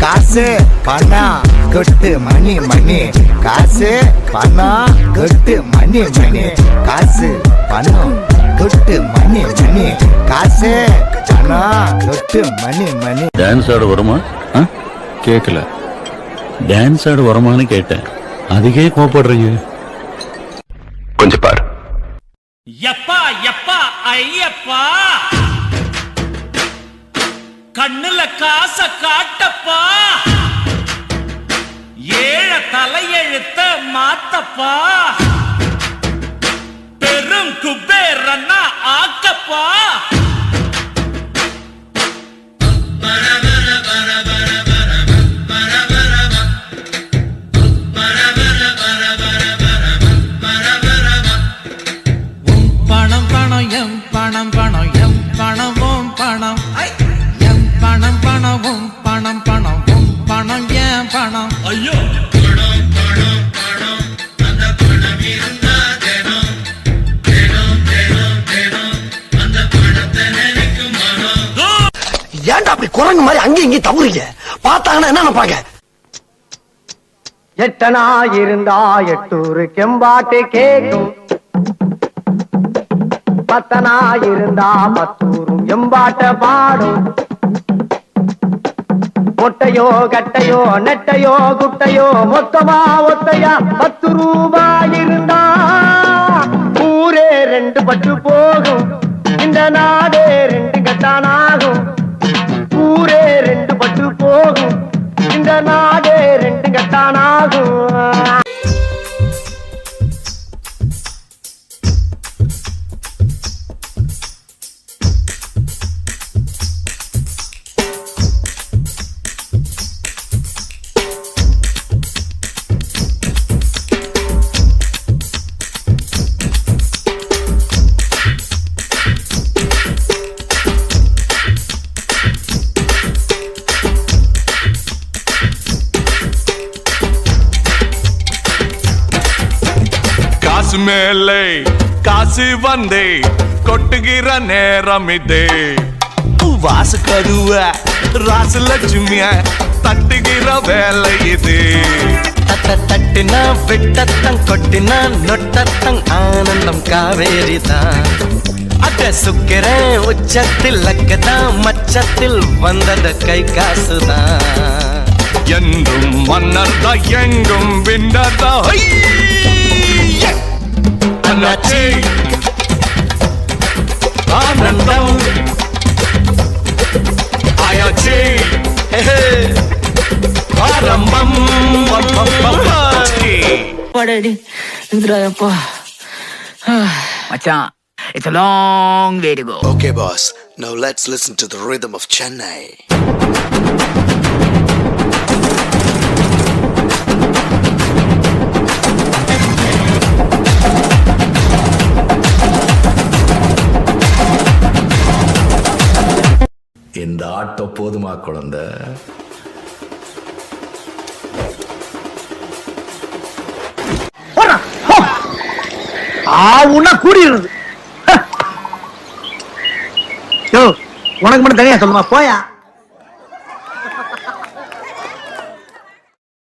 காசு பணம் கொட்டு மணி மணி, காசு பணம் கொட்டு மணி மணி, காசு பணம் கொட்டு மணி மணி, காசு பணம் கொட்டு மணி மணி. டான்ஸ் ஆட வருமா? கேட்கல. டான்ஸ் ஆட வருமானு கேட்டேன், அதுக்கே கோபப்படுறீங்க. கொஞ்சம் பாரு. எப்பா எப்பா ஐயப்பா, கண்ணுல காச காட்டப்பா, ஏழ தலையெழுத்த மாத்தப்பா, பெரும் குபேரன்னா ஆக்கப்பா. பணம் பணம் எம் பணம் பணம் எம் பணமும் பணம், எம் பணம் பணமும் பணம் பணமும் பணம் ஏன் பணம். ஐயோ பணம் பணம் பணம், அந்த பணம் இருந்தா தினம் தினம் தினம் தினம் அந்த பணத்தை நினைக்கும் மனம். ஏன்டா அப்படி குரங்கு மாதிரி அங்கேயும் இங்கேயும் தவறீங்க? பார்த்தாங்கன்னா என்ன நினைப்பாங்க? எட்டனா இருந்தா எட்டூரு கெம்பாட்டு கேக்கும், பத்தனா இருந்தா பத்தூரும் எம்பாட்ட பாடும். மொட்டையோ கட்டையோ நெட்டையோ குட்டையோ மொத்தமா ஒத்தையா 10 ரூபாய் இருந்தா ஊரே 2 பட்டு போகும், இந்த நாடே 2 கட்டானாகும். ஊரே 2 பட்டு போகும், இந்த நாடே 2 கட்டானாகும். காசு மேலே காசு வந்தே கொட்டுகிற நேரம் இதே, வாசு கருவ ராசு லட்சுமிய தட்டுகிற வேலை இது. தட்டினா விட்டத்தங் கொட்டினா நொட்டத்தங் ஆனந்தம் காவேரிதான். அட சுக்கிர உச்சத்தில் லக்கதான், மச்சத்தில் வந்தது கை காசுதான். என்றும் மன்னர் தான் எங்கும் விண்டர் தான். அண்ணாச்சி ஆனந்தம் ஆயாச்சி ஆரம்பம். படடி இந்திராயப்பா மச்சான், it's a long way to go. Okay boss, now let's listen to the rhythm of Chennai. இந்த ஆட்டோ போதுமா குழந்தை? கூடிடுறது உனக்கு மட்டும் தனியா சொல்லுமா போயா.